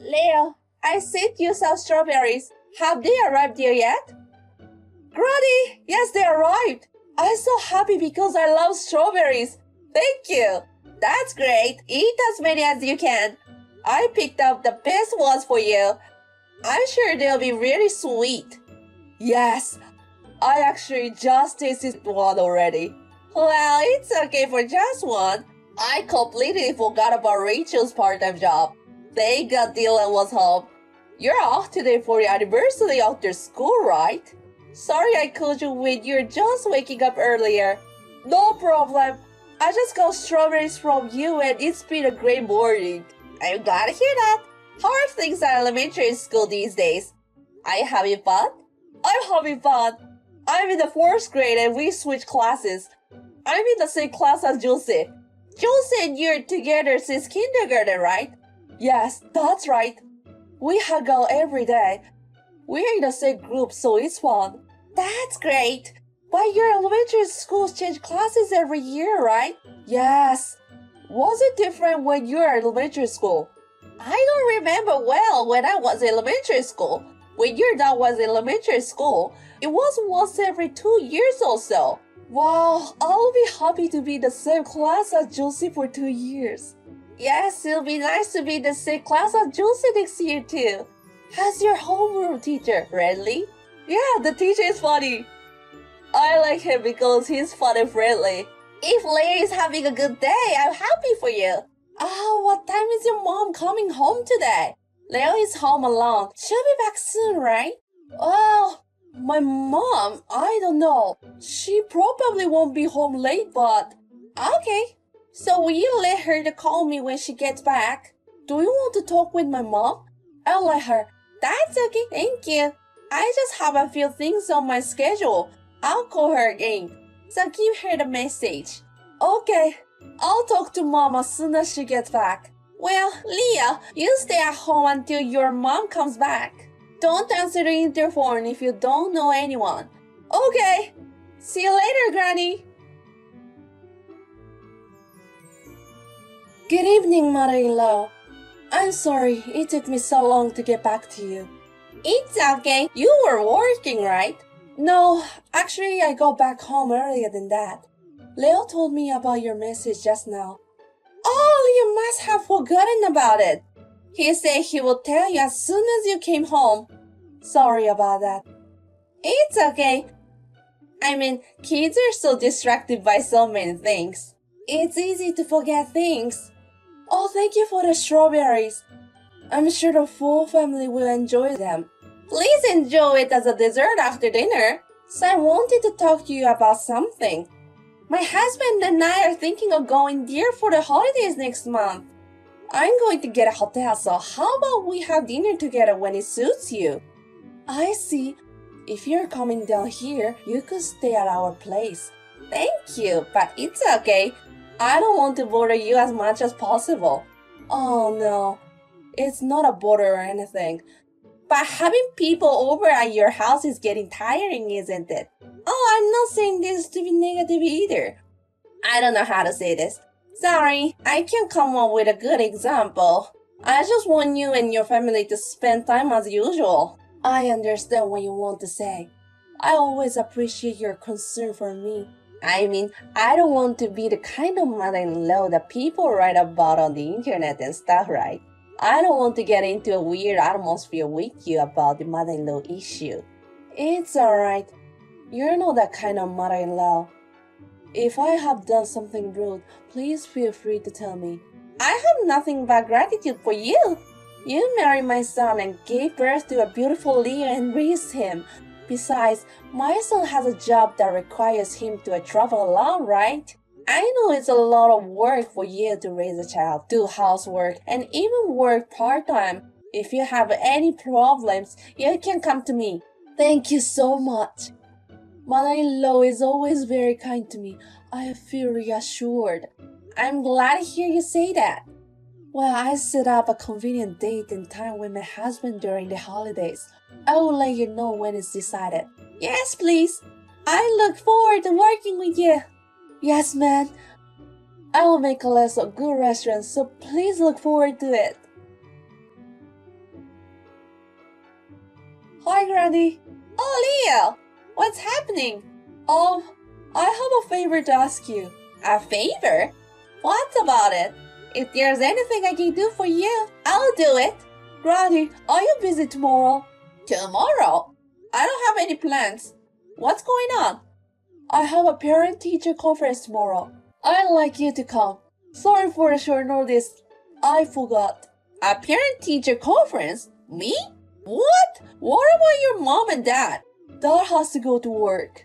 Leo, I sent you some strawberries. Have they arrived here yet? Granny, yes, they arrived. I'm so happy because I love strawberries. Thank you. That's great. Eat as many as you can. I picked up the best ones for you. I'm sure they'll be really sweet. Yes, I actually just tasted one already. Well, it's okay for just one. I completely forgot about Rachel's part-time job. Thank God Dylan was home. You're off today for your anniversary after school, right? Sorry I called you when you're just waking up earlier. No problem. I just got strawberries from you and it's been a great morning. I'm glad to hear that. How are things at elementary school these days? Are you having fun? I'm having fun. I'm in the 4th grade and we switched classes. I'm in the same class as Juicy. Juicy and you're together since kindergarten, right? Yes, that's right. We hang out every day. We're in the same group, so it's fun. That's great. But your elementary schools change classes every year, right? Yes. Was it different when you were in elementary school? I don't remember well when I was in elementary school. When your dad was in elementary school, it was once every 2 years or so. Wow, I'll be happy to be in the same class as Josie for 2 years. Yes, it'll be nice to be in the same class as Josie next year too. How's your homeroom teacher, friendly? Yeah, the teacher is funny. I like him because he's fun and friendly. If Larry is having a good day, I'm happy for you. Oh, what time is your mom coming home today? Leo is home alone. She'll be back soon, right? Well, my mom, I don't know. She probably won't be home late, but... Okay. So will you let her to call me when she gets back? Do you want to talk with my mom? I'll let her. That's okay, thank you. I just have a few things on my schedule. I'll call her again. So give her the message. Okay. I'll talk to mom as soon as she gets back. Well, Leah, you stay at home until your mom comes back. Don't answer the interphone if you don't know anyone. Okay. See you later, Granny. Good evening, mother-in-law. I'm sorry it took me so long to get back to you. It's okay. You were working, right? No, actually I got back home earlier than that. Leo told me about your message just now. Oh, you must have forgotten about it. He said he would tell you as soon as you came home. Sorry about that. It's okay. I mean, kids are so distracted by so many things. It's easy to forget things. Oh, thank you for the strawberries. I'm sure the full family will enjoy them. Please enjoy it as a dessert after dinner. So I wanted to talk to you about something. My husband and I are thinking of going there for the holidays next month. I'm going to get a hotel, so how about we have dinner together when it suits you? I see. If you're coming down here, you could stay at our place. Thank you, but it's okay. I don't want to bother you as much as possible. Oh no, it's not a bother or anything. But having people over at your house is getting tiring, isn't it? Oh, I'm not saying this to be negative either. I don't know how to say this. Sorry, I can't come up with a good example. I just want you and your family to spend time as usual. I understand what you want to say. I always appreciate your concern for me. I mean, I don't want to be the kind of mother-in-law that people write about on the internet and stuff, right? I don't want to get into a weird atmosphere with you about the mother-in-law issue. It's alright. You're not that kind of mother-in-law. If I have done something rude, please feel free to tell me. I have nothing but gratitude for you. You married my son and gave birth to a beautiful Leo and raised him. Besides, my son has a job that requires him to travel alone, right? I know it's a lot of work for you to raise a child, do housework, and even work part-time. If you have any problems, you can come to me. Thank you so much. Mother-in-law is always very kind to me. I feel reassured. I'm glad to hear you say that. Well, I set up a convenient date and time with my husband during the holidays. I will let you know when it's decided. Yes, please. I look forward to working with you. Yes, man. I will make a list of good restaurants, so please look forward to it. Hi, Granny. Oh, Leo, what's happening? I have a favor to ask you. A favor? What about it? If there's anything I can do for you, I'll do it. Granny, are you busy tomorrow? Tomorrow? I don't have any plans. What's going on? I have a parent-teacher conference tomorrow. I'd like you to come. Sorry for the short notice. I forgot. A parent-teacher conference? Me? What? What about your mom and dad? Dad has to go to work.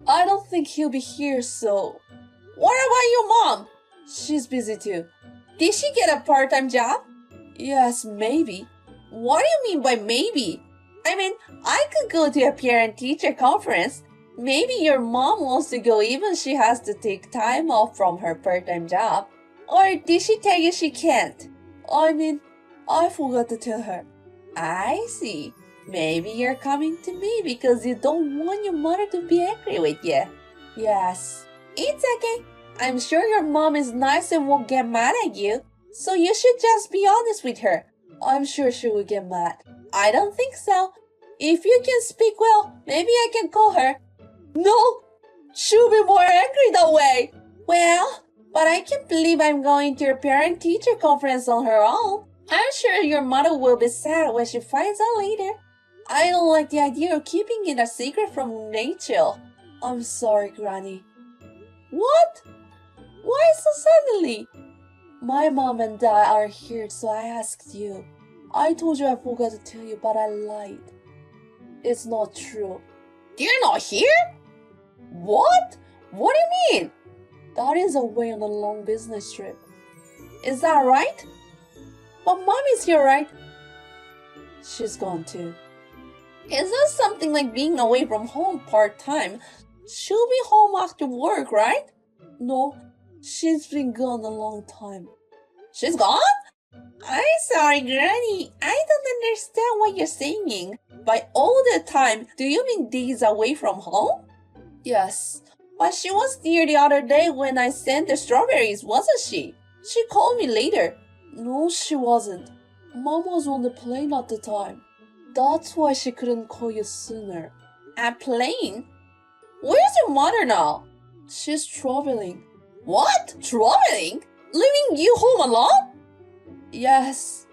I don't think he'll be here, so... What about your mom? She's busy too. Did she get a part-time job? Yes, maybe. What do you mean by maybe? I mean, I could go to a parent-teacher conference. Maybe your mom wants to go even she has to take time off from her part-time job. Or did she tell you she can't? I mean, I forgot to tell her. I see. Maybe you're coming to me because you don't want your mother to be angry with you. Yes. It's okay. I'm sure your mom is nice and won't get mad at you. So you should just be honest with her. I'm sure she will get mad. I don't think so. If you can speak well, maybe I can call her. No, she'll be more angry that way. Well, but I can't believe I'm going to your parent-teacher conference on her own. I'm sure your mother will be sad when she finds out later. I don't like the idea of keeping it a secret from Rachel. I'm sorry, Granny. What? Why so suddenly? My mom and dad are here, so I asked you. I told you I forgot to tell you, but I lied. It's not true. They're not here? What? What do you mean? Dad is away on a long business trip. Is that right? But mom is here, right? She's gone too. Is that something like being away from home part-time? She'll be home after work, right? No, she's been gone a long time. She's gone? I'm sorry, Granny. I don't understand what you're saying. By all the time, do you mean days away from home? Yes, but she was here the other day when I sent the strawberries, wasn't she? She called me later. No, she wasn't. Mom was on the plane at the time. That's why she couldn't call you sooner. A plane? Where's your mother now? She's traveling. What? Traveling? Leaving you home alone? Yes.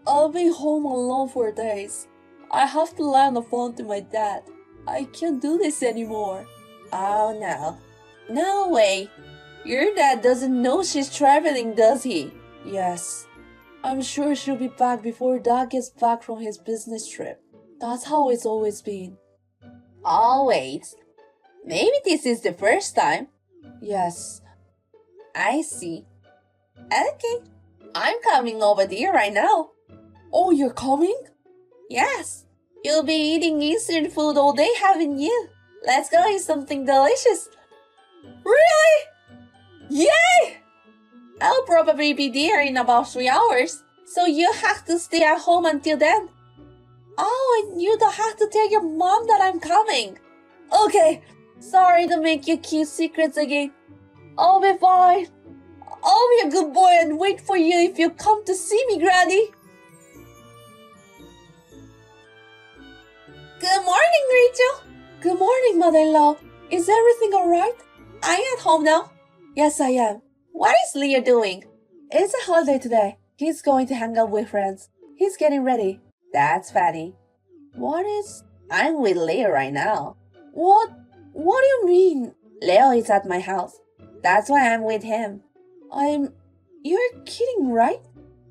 I'll be home alone for days. I have to lie on the phone to my dad. I can't do this anymore. Oh no. No way. Your dad doesn't know she's traveling, does he? Yes. I'm sure she'll be back before Dad gets back from his business trip. That's how it's always been. Always? Maybe this is the first time. Yes. I see. Okay. I'm coming over there right now. Oh, you're coming? Yes. You'll be eating Eastern food all day, haven't you? Let's go eat something delicious. Really? Yay! I'll probably be there in about 3 hours, so you have to stay at home until then. Oh, and you don't have to tell your mom that I'm coming. Okay, sorry to make you keep secrets again. I'll be fine. I'll be a good boy and wait for you if you come to see me, Granny. Good morning, Rachel. Good morning, mother-in-law. Is everything alright? Are you at home now? Yes, I am. What is Leo doing? It's a holiday today. He's going to hang out with friends. He's getting ready. That's funny. I'm with Leo right now. What? What do you mean? Leo is at my house. That's why I'm with him. You're kidding, right?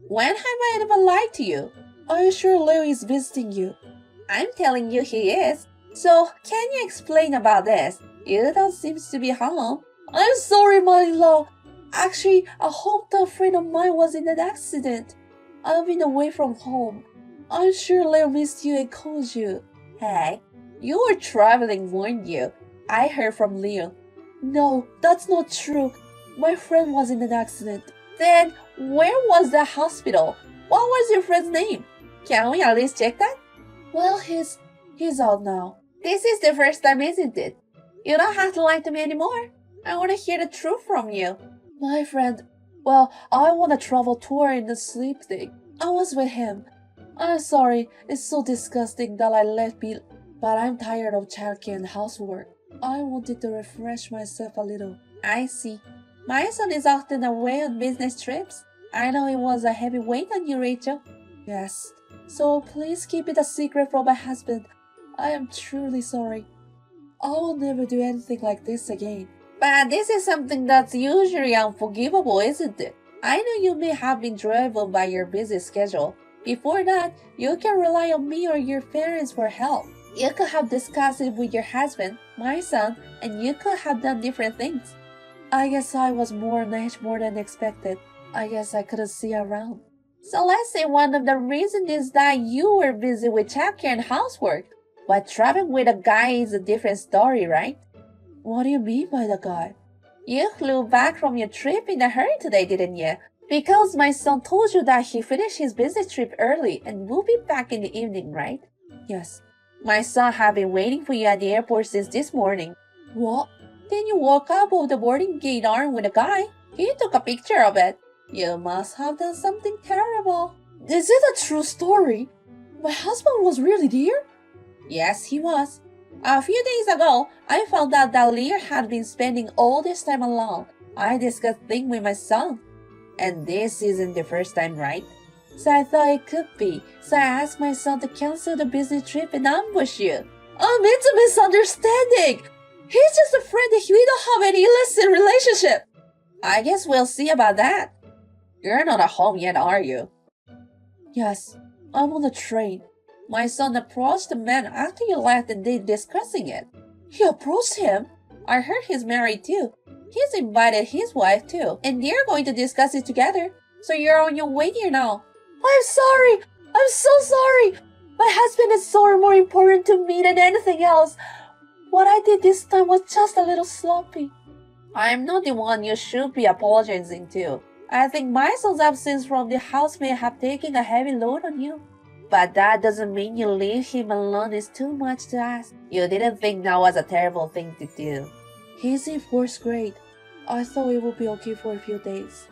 When have I ever lied to you? Are you sure Leo is visiting you? I'm telling you he is. So, can you explain about this? You don't seem to be home. I'm sorry, mother-in-law. Actually, a hometown friend of mine was in an accident. I've been away from home. I'm sure Leo missed you and called you. Hey, you were traveling, weren't you? I heard from Leo. No, that's not true. My friend was in an accident. Then, where was the hospital? What was your friend's name? Can we at least check that? Well, he's out now. This is the first time, isn't it? You don't have to lie to me anymore. I want to hear the truth from you. My friend, I won a travel tour in the sleep thing. I was with him. I'm sorry, it's so disgusting that I left be, but I'm tired of childcare and housework. I wanted to refresh myself a little. I see. My son is often away on business trips. I know it was a heavy weight on you, Rachel. Yes. So please keep it a secret from my husband. I am truly sorry. I will never do anything like this again. But this is something that's usually unforgivable, isn't it? I know you may have been driven by your busy schedule. Before that, you can rely on me or your parents for help. You could have discussed it with your husband, my son, and you could have done different things. I guess I was more on edge more than expected. I guess I couldn't see around. So let's say one of the reasons is that you were busy with childcare and housework. But traveling with a guy is a different story, right? What do you mean by the guy? You flew back from your trip in a hurry today, didn't you? Because my son told you that he finished his business trip early and will be back in the evening, right? Yes. My son have been waiting for you at the airport since this morning. What? Then you walk up of the boarding gate armed with a guy. He took a picture of it. You must have done something terrible. Is it a true story? My husband was really there? Yes, he was. A few days ago, I found out that Lear had been spending all this time alone. I discussed things with my son. And this isn't the first time, right? So I thought it could be. So I asked my son to cancel the business trip and ambush you. It's a misunderstanding. He's just a friend that we don't have any illicit relationship. I guess we'll see about that. You're not at home yet, are you? Yes, I'm on the train. My son approached the man after you left and they discussing it. He approached him? I heard he's married too. He's invited his wife too, and they're going to discuss it together. So you're on your way here now. I'm sorry. I'm so sorry. My husband is so more important to me than anything else. What I did this time was just a little sloppy. I'm not the one you should be apologizing to. I think my son's absence from the house may have taken a heavy load on you. But that doesn't mean you leave him alone is too much to ask. You didn't think that was a terrible thing to do. He's in 4th grade. I thought it would be okay for a few days.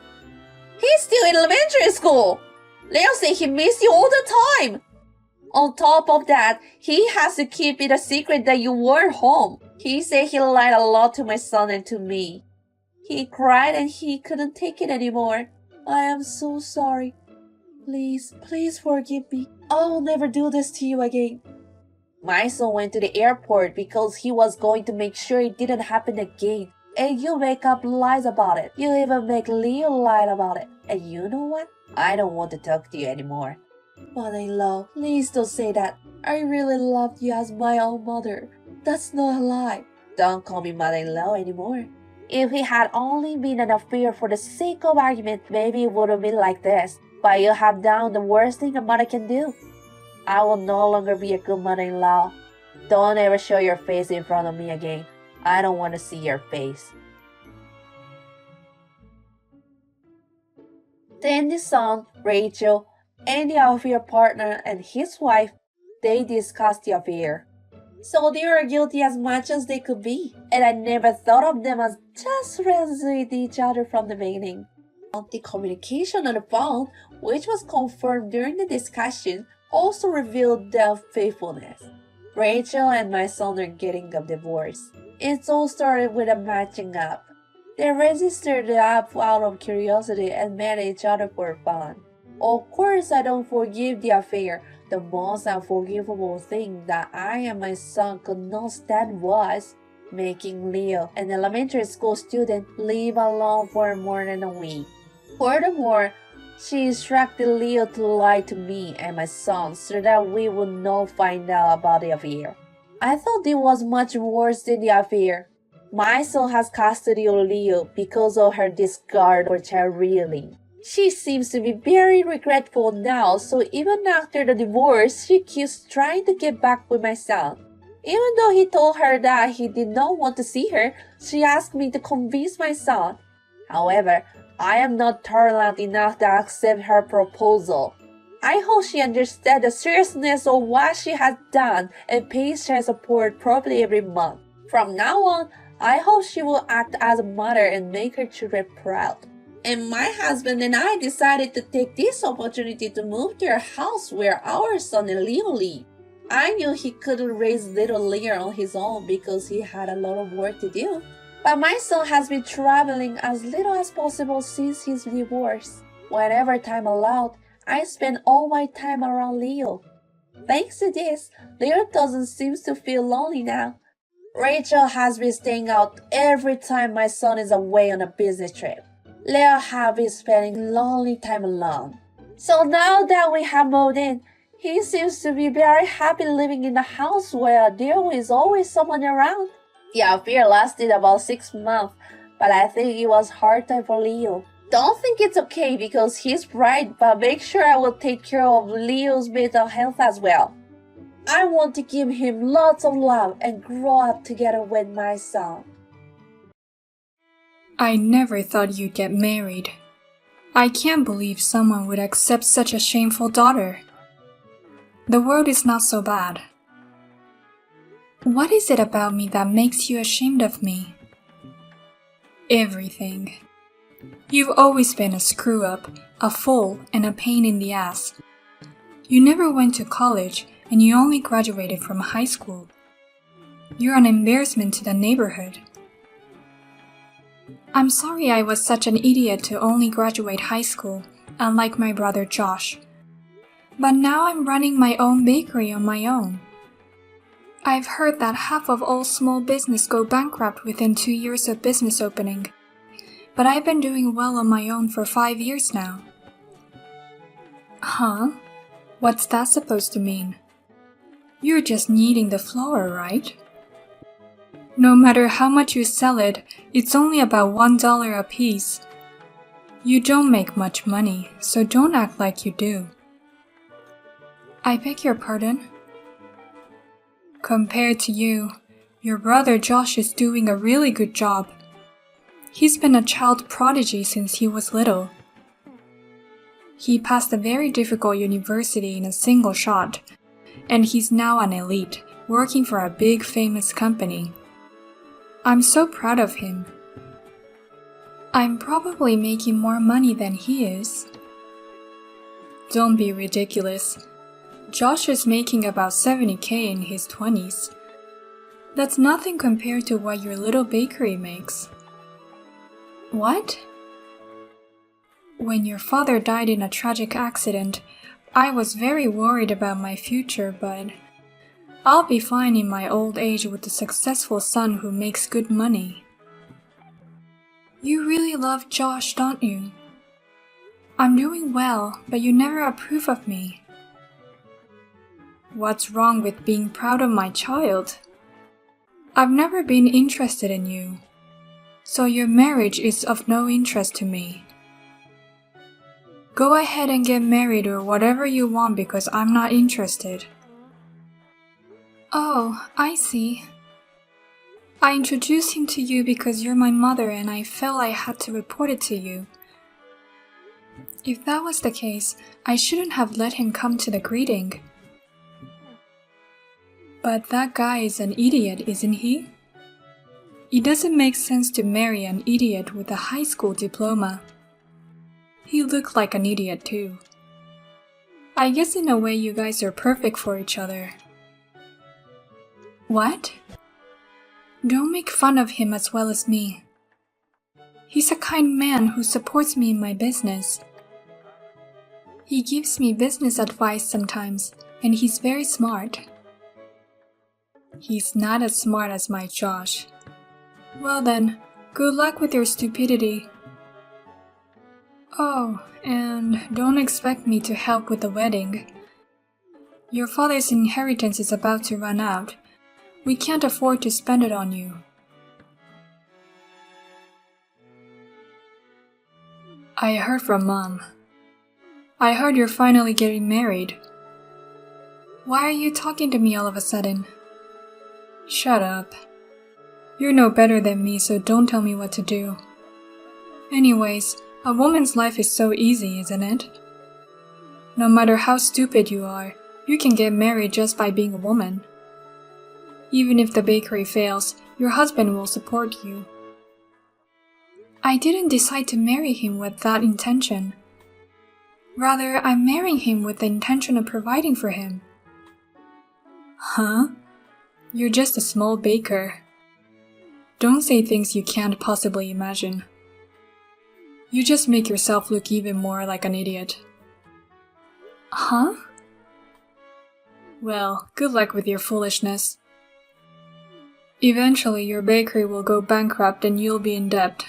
He's still in elementary school. Leo said he missed you all the time. On top of that, he has to keep it a secret that you weren't home. He said he lied a lot to my son and to me. He cried and he couldn't take it anymore. I am so sorry. Please forgive me. I will never do this to you again. My son went to the airport because he was going to make sure it didn't happen again. And you make up lies about it. You even make Leo lie about it. And you know what? I don't want to talk to you anymore. Mother-in-law, please don't say that. I really loved you as my own mother. That's not a lie. Don't call me mother-in-law anymore. If it had only been an affair for the sake of argument, maybe it would have been like this. But you have done the worst thing a mother can do. I will no longer be a good mother-in-law. Don't ever show your face in front of me again. I don't want to see your face. Then the son, Rachel, and the affair partner and his wife, they discussed the affair. So they were guilty as much as they could be. And I never thought of them as just friends with each other from the beginning. The communication on the phone, which was confirmed during the discussion, also revealed their faithfulness. Rachel and my son are getting a divorce. It all started with a matching app. They registered the app out of curiosity and met each other for fun. Of course, I don't forgive the affair. The most unforgivable thing that I and my son could not stand was making Leo, an elementary school student, live alone for more than a week. Furthermore, she instructed Leo to lie to me and my son so that we would not find out about the affair. I thought it was much worse than the affair. My son has custody of Leo because of her discard for child rearing. She seems to be very regretful now, so even after the divorce, she keeps trying to get back with my son. Even though he told her that he did not want to see her, she asked me to convince my son. However, I am not tolerant enough to accept her proposal. I hope she understands the seriousness of what she has done and pays child support properly every month. From now on, I hope she will act as a mother and make her children proud. And my husband and I decided to take this opportunity to move to a house where our son and Leo live. I knew he couldn't raise little Leo on his own because he had a lot of work to do. But my son has been traveling as little as possible since his divorce. Whenever time allowed, I spend all my time around Leo. Thanks to this, Leo doesn't seem to feel lonely now. Rachel has been staying out every time my son is away on a business trip. Leo has been spending lonely time alone. So now that we have moved in, he seems to be very happy living in a house where there is always someone around. Yeah, fear lasted about 6 months, but I think it was hard time for Leo. Don't think it's okay because he's bright, but make sure I will take care of Leo's mental health as well. I want to give him lots of love and grow up together with my son. I never thought you'd get married. I can't believe someone would accept such a shameful daughter. The world is not so bad. What is it about me that makes you ashamed of me? Everything. You've always been a screw-up, a fool, and a pain in the ass. You never went to college, and you only graduated from high school. You're an embarrassment to the neighborhood. I'm sorry I was such an idiot to only graduate high school, unlike my brother Josh. But now I'm running my own bakery on my own. I've heard that half of all small business go bankrupt within 2 years of business opening. But I've been doing well on my own for 5 years now. Huh? What's that supposed to mean? You're just kneading the flour, right? No matter how much you sell it, it's only about $1 a piece. You don't make much money, so don't act like you do. I beg your pardon? Compared to you, your brother Josh is doing a really good job. He's been a child prodigy since he was little. He passed a very difficult university in a single shot, and he's now an elite, working for a big famous company. I'm so proud of him. I'm probably making more money than he is. Don't be ridiculous. Josh is making about $70,000 in his 20s. That's nothing compared to what your little bakery makes. What? When your father died in a tragic accident, I was very worried about my future, but I'll be fine in my old age with a successful son who makes good money. You really love Josh, don't you? I'm doing well, but you never approve of me. What's wrong with being proud of my child? I've never been interested in you, so your marriage is of no interest to me. Go ahead and get married or whatever you want because I'm not interested. Oh, I see. I introduced him to you because you're my mother and I felt I had to report it to you. If that was the case, I shouldn't have let him come to the greeting. But that guy is an idiot, isn't he? It doesn't make sense to marry an idiot with a high school diploma. He looked like an idiot too. I guess in a way you guys are perfect for each other. What? Don't make fun of him as well as me. He's a kind man who supports me in my business. He gives me business advice sometimes, and he's very smart. He's not as smart as my Josh. Well then, good luck with your stupidity. Oh, and don't expect me to help with the wedding. Your father's inheritance is about to run out. We can't afford to spend it on you. I heard from Mom. I heard you're finally getting married. Why are you talking to me all of a sudden? Shut up. You're no better than me, so don't tell me what to do. Anyways, a woman's life is so easy, isn't it? No matter how stupid you are, you can get married just by being a woman. Even if the bakery fails, your husband will support you. I didn't decide to marry him with that intention. Rather, I'm marrying him with the intention of providing for him. Huh? You're just a small baker. Don't say things you can't possibly imagine. You just make yourself look even more like an idiot. Huh? Well, good luck with your foolishness. Eventually, your bakery will go bankrupt and you'll be in debt.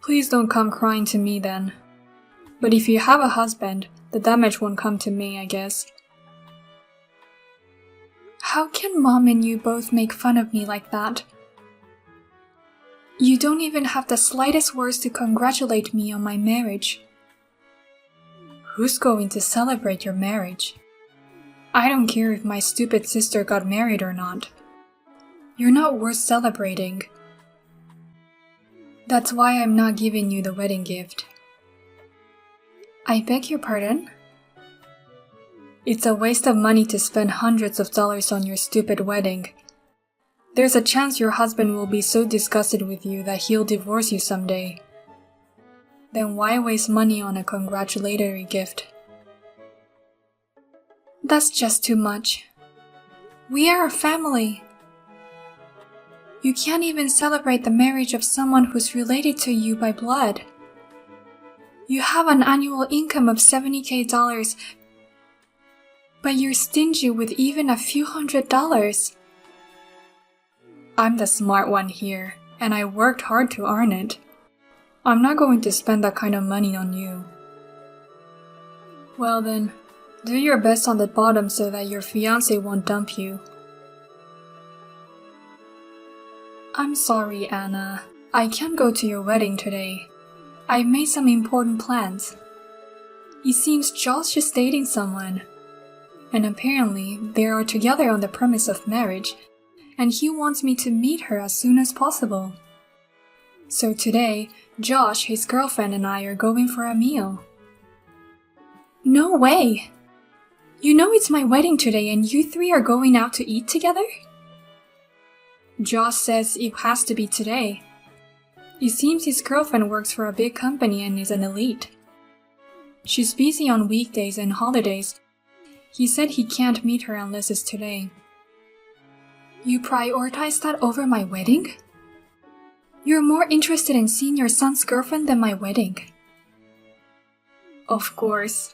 Please don't come crying to me then. But if you have a husband, the damage won't come to me, I guess. How can Mom and you both make fun of me like that? You don't even have the slightest words to congratulate me on my marriage. Who's going to celebrate your marriage? I don't care if my stupid sister got married or not. You're not worth celebrating. That's why I'm not giving you the wedding gift. I beg your pardon? It's a waste of money to spend hundreds of dollars on your stupid wedding. There's a chance your husband will be so disgusted with you that he'll divorce you someday. Then why waste money on a congratulatory gift? That's just too much. We are a family. You can't even celebrate the marriage of someone who's related to you by blood. You have an annual income of $70,000, but you're stingy with even a few $100s. I'm the smart one here, and I worked hard to earn it. I'm not going to spend that kind of money on you. Well then, do your best on the bottom so that your fiancé won't dump you. I'm sorry, Anna. I can't go to your wedding today. I've made some important plans. It seems Josh is dating someone. And apparently, they are together on the premise of marriage, and he wants me to meet her as soon as possible. So today, Josh, his girlfriend, and I are going for a meal. No way! You know it's my wedding today and you three are going out to eat together? Josh says it has to be today. It seems his girlfriend works for a big company and is an elite. She's busy on weekdays and holidays. He said he can't meet her unless it's today. You prioritize that over my wedding? You're more interested in seeing your son's girlfriend than my wedding. Of course.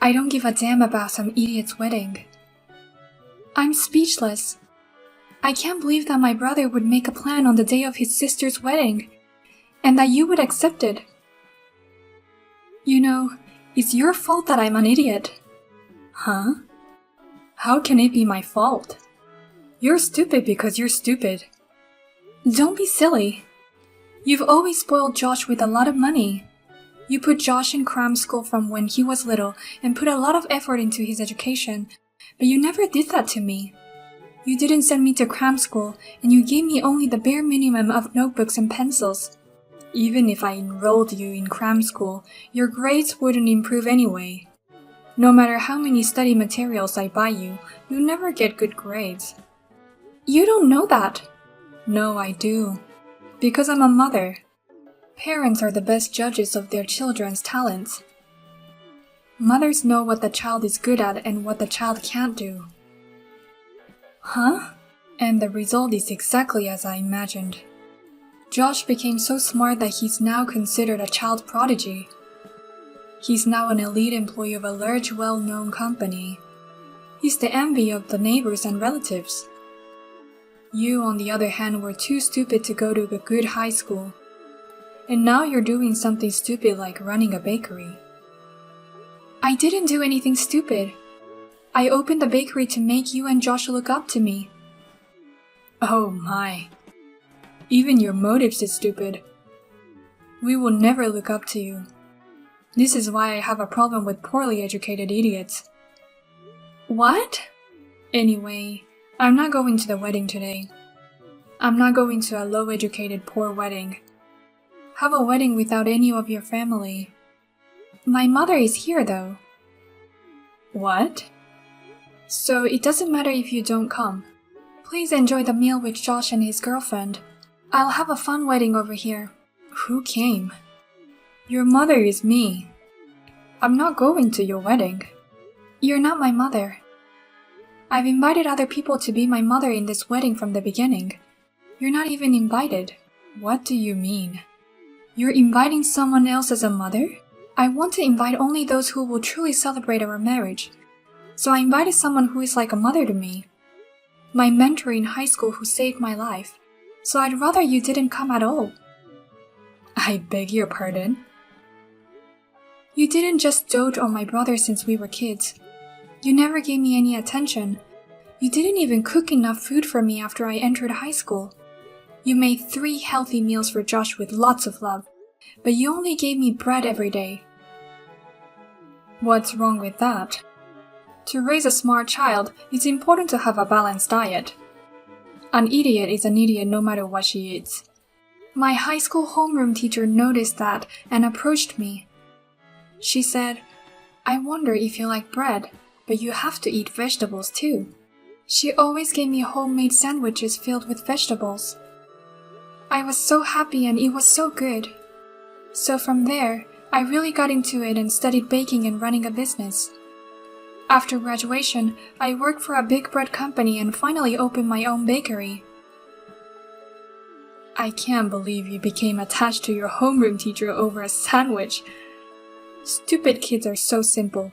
I don't give a damn about some idiot's wedding. I'm speechless. I can't believe that my brother would make a plan on the day of his sister's wedding, and that you would accept it. You know, it's your fault that I'm an idiot. Huh? How can it be my fault? You're stupid because you're stupid. Don't be silly. You've always spoiled Josh with a lot of money. You put Josh in cram school from when he was little and put a lot of effort into his education, but you never did that to me. You didn't send me to cram school, and you gave me only the bare minimum of notebooks and pencils. Even if I enrolled you in cram school, your grades wouldn't improve anyway. No matter how many study materials I buy you, you never get good grades. You don't know that. No, I do. Because I'm a mother. Parents are the best judges of their children's talents. Mothers know what the child is good at and what the child can't do. Huh? And the result is exactly as I imagined. Josh became so smart that he's now considered a child prodigy. He's now an elite employee of a large, well-known company. He's the envy of the neighbors and relatives. You, on the other hand, were too stupid to go to a good high school. And now you're doing something stupid like running a bakery. I didn't do anything stupid. I opened the bakery to make you and Josh look up to me. Oh my. Even your motives is stupid. We will never look up to you. This is why I have a problem with poorly educated idiots. What? Anyway, I'm not going to the wedding today. I'm not going to a low-educated poor wedding. Have a wedding without any of your family. My mother is here though. What? So it doesn't matter if you don't come. Please enjoy the meal with Josh and his girlfriend. I'll have a fun wedding over here. Who came? Your mother is me. I'm not going to your wedding. You're not my mother. I've invited other people to be my mother in this wedding from the beginning. You're not even invited. What do you mean? You're inviting someone else as a mother? I want to invite only those who will truly celebrate our marriage. So I invited someone who is like a mother to me. My mentor in high school who saved my life. So I'd rather you didn't come at all. I beg your pardon? You didn't just dote on my brother since we were kids. You never gave me any attention. You didn't even cook enough food for me after I entered high school. You made 3 healthy meals for Josh with lots of love, but you only gave me bread every day. What's wrong with that? To raise a smart child, it's important to have a balanced diet. An idiot is an idiot no matter what she eats. My high school homeroom teacher noticed that and approached me. She said, I wonder if you like bread, but you have to eat vegetables too. She always gave me homemade sandwiches filled with vegetables. I was so happy and it was so good. So from there, I really got into it and studied baking and running a business. After graduation, I worked for a big bread company and finally opened my own bakery. I can't believe you became attached to your homeroom teacher over a sandwich. Stupid kids are so simple.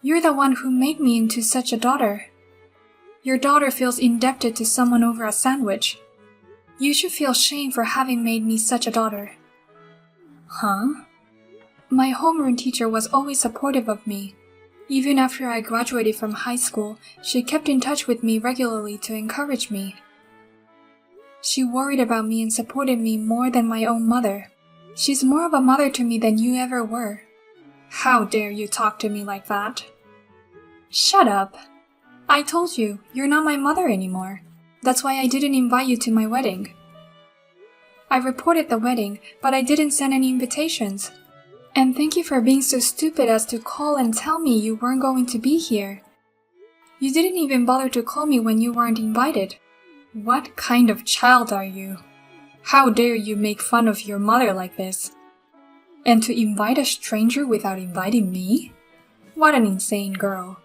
You're the one who made me into such a daughter. Your daughter feels indebted to someone over a sandwich. You should feel shame for having made me such a daughter. Huh? My homeroom teacher was always supportive of me. Even after I graduated from high school, she kept in touch with me regularly to encourage me. She worried about me and supported me more than my own mother. She's more of a mother to me than you ever were. How dare you talk to me like that? Shut up. I told you, you're not my mother anymore. That's why I didn't invite you to my wedding. I reported the wedding, but I didn't send any invitations. And thank you for being so stupid as to call and tell me you weren't going to be here. You didn't even bother to call me when you weren't invited. What kind of child are you? How dare you make fun of your mother like this? And to invite a stranger without inviting me? What an insane girl.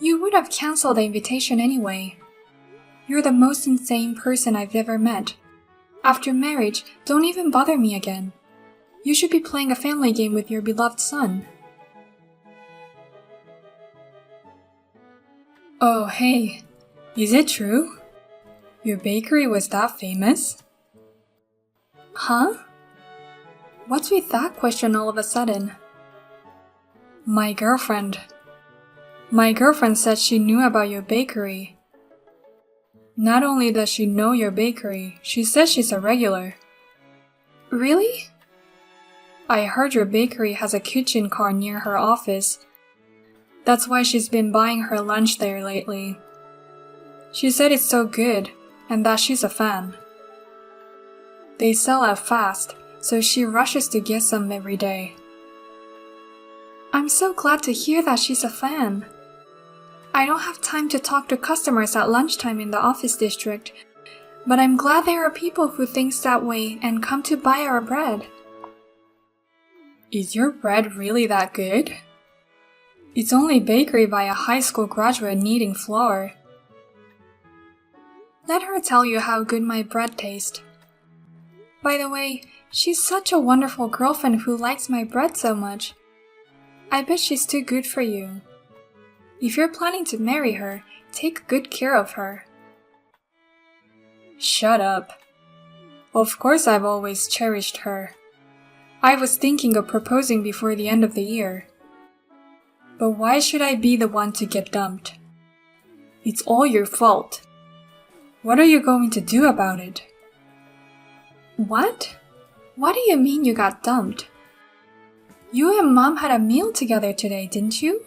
You would have canceled the invitation anyway. You're the most insane person I've ever met. After marriage, don't even bother me again. You should be playing a family game with your beloved son. Oh, hey. Is it true? Your bakery was that famous? Huh? What's with that question all of a sudden? My girlfriend said she knew about your bakery. Not only does she know your bakery, she says she's a regular. Really? I heard your bakery has a kitchen car near her office. That's why she's been buying her lunch there lately. She said it's so good, and that she's a fan. They sell out fast, so she rushes to get some every day. I'm so glad to hear that she's a fan. I don't have time to talk to customers at lunchtime in the office district, but I'm glad there are people who think that way and come to buy our bread. Is your bread really that good? It's only bakery by a high school graduate needing flour. Let her tell you how good my bread tastes. By the way, she's such a wonderful girlfriend who likes my bread so much. I bet she's too good for you. If you're planning to marry her, take good care of her. Shut up. Of course I've always cherished her. I was thinking of proposing before the end of the year. But why should I be the one to get dumped? It's all your fault. What are you going to do about it? What? What do you mean you got dumped? You and Mom had a meal together today, didn't you?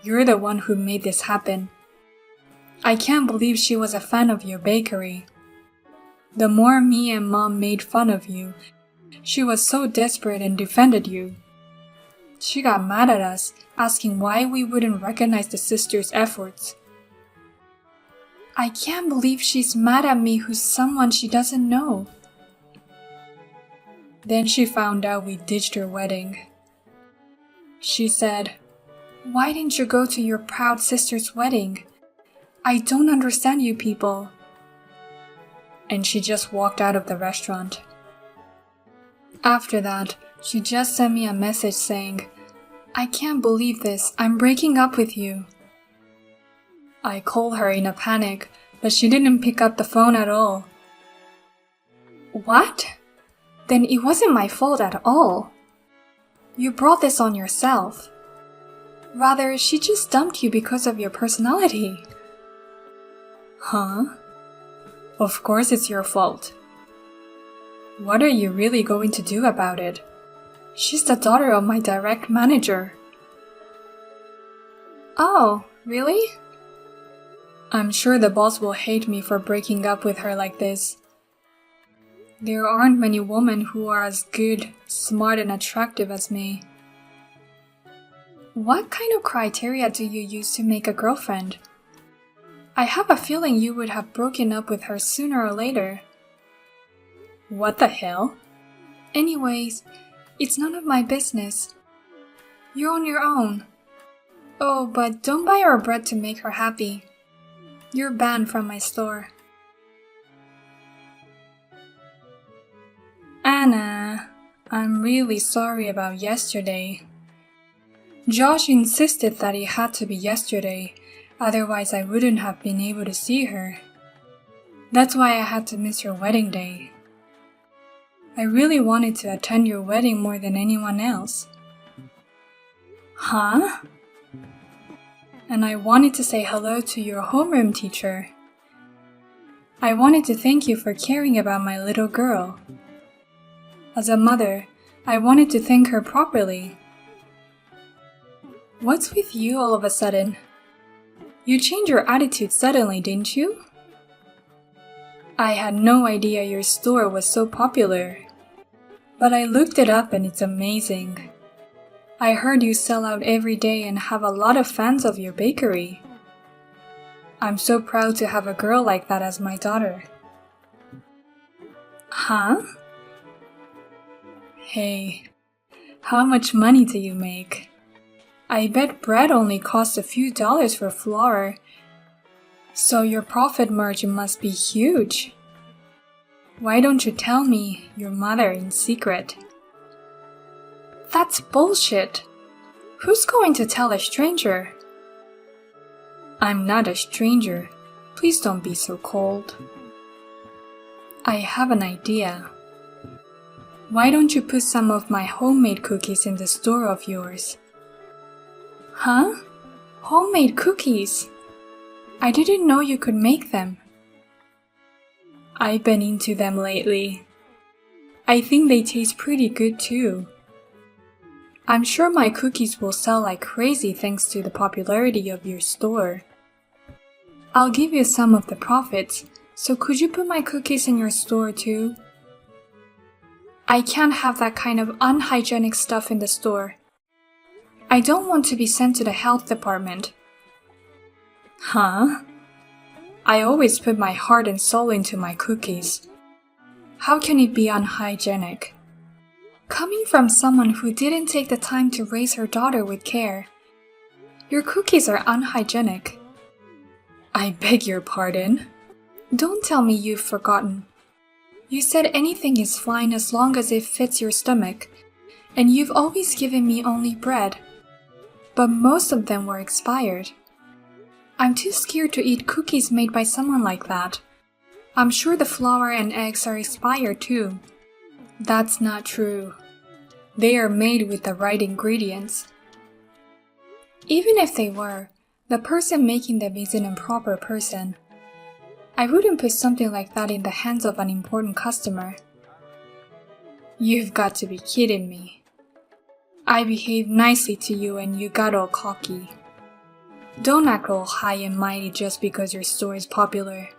You're the one who made this happen. I can't believe she was a fan of your bakery. The more me and Mom made fun of you, she was so desperate and defended you. She got mad at us, asking why we wouldn't recognize the sisters' efforts. I can't believe she's mad at me who's someone she doesn't know. Then she found out we ditched her wedding. She said, "Why didn't you go to your proud sister's wedding? I don't understand you people." And she just walked out of the restaurant. After that, she just sent me a message saying, "I can't believe this, I'm breaking up with you." I called her in a panic, but she didn't pick up the phone at all. What? Then it wasn't my fault at all. You brought this on yourself. Rather, she just dumped you because of your personality. Huh? Of course it's your fault. What are you really going to do about it? She's the daughter of my direct manager. Oh, really? I'm sure the boss will hate me for breaking up with her like this. There aren't many women who are as good, smart, and attractive as me. What kind of criteria do you use to make a girlfriend? I have a feeling you would have broken up with her sooner or later. What the hell? Anyways, it's none of my business. You're on your own. Oh, but don't buy her bread to make her happy. You're banned from my store. Anna, I'm really sorry about yesterday. Josh insisted that it had to be yesterday, otherwise I wouldn't have been able to see her. That's why I had to miss your wedding day. I really wanted to attend your wedding more than anyone else. Huh? And I wanted to say hello to your homeroom teacher. I wanted to thank you for caring about my little girl. As a mother, I wanted to thank her properly. What's with you all of a sudden? You changed your attitude suddenly, didn't you? I had no idea your store was so popular. But I looked it up and it's amazing. I heard you sell out every day and have a lot of fans of your bakery. I'm so proud to have a girl like that as my daughter. Huh? Hey, how much money do you make? I bet bread only costs a few dollars for flour, so your profit margin must be huge. Why don't you tell me, your mother, in secret? That's bullshit. Who's going to tell a stranger? I'm not a stranger. Please don't be so cold. I have an idea. Why don't you put some of my homemade cookies in the store of yours? Huh? Homemade cookies? I didn't know you could make them. I've been into them lately. I think they taste pretty good too. I'm sure my cookies will sell like crazy thanks to the popularity of your store. I'll give you some of the profits, so could you put my cookies in your store too? I can't have that kind of unhygienic stuff in the store. I don't want to be sent to the health department. Huh? I always put my heart and soul into my cookies. How can it be unhygienic? Coming from someone who didn't take the time to raise her daughter with care, your cookies are unhygienic. I beg your pardon. Don't tell me you've forgotten. You said anything is fine as long as it fits your stomach, and you've always given me only bread. But most of them were expired. I'm too scared to eat cookies made by someone like that. I'm sure the flour and eggs are expired too. That's not true. They are made with the right ingredients. Even if they were, the person making them is an improper person. I wouldn't put something like that in the hands of an important customer. You've got to be kidding me. I behaved nicely to you and you got all cocky. Don't act all high and mighty just because your store is popular.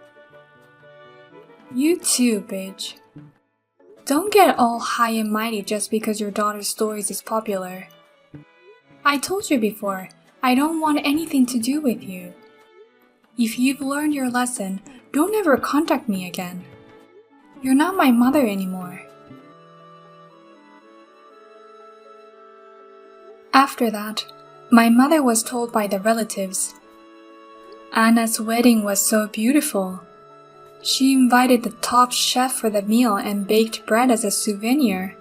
You too, bitch. Don't get all high and mighty just because your daughter's stories is popular. I told you before, I don't want anything to do with you. If you've learned your lesson, don't ever contact me again. You're not my mother anymore. After that, my mother was told by the relatives. Anna's wedding was so beautiful. She invited the top chef for the meal and baked bread as a souvenir.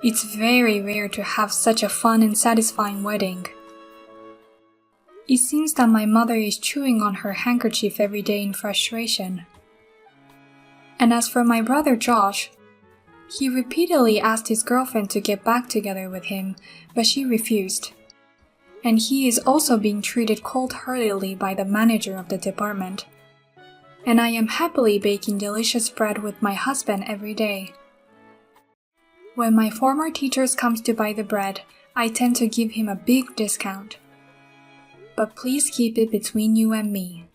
It's very rare to have such a fun and satisfying wedding. It seems that my mother is chewing on her handkerchief every day in frustration. And as for my brother Josh, he repeatedly asked his girlfriend to get back together with him, but she refused. And he is also being treated cold-heartedly by the manager of the department. And I am happily baking delicious bread with my husband every day. When my former teacher comes to buy the bread, I tend to give him a big discount. But please keep it between you and me.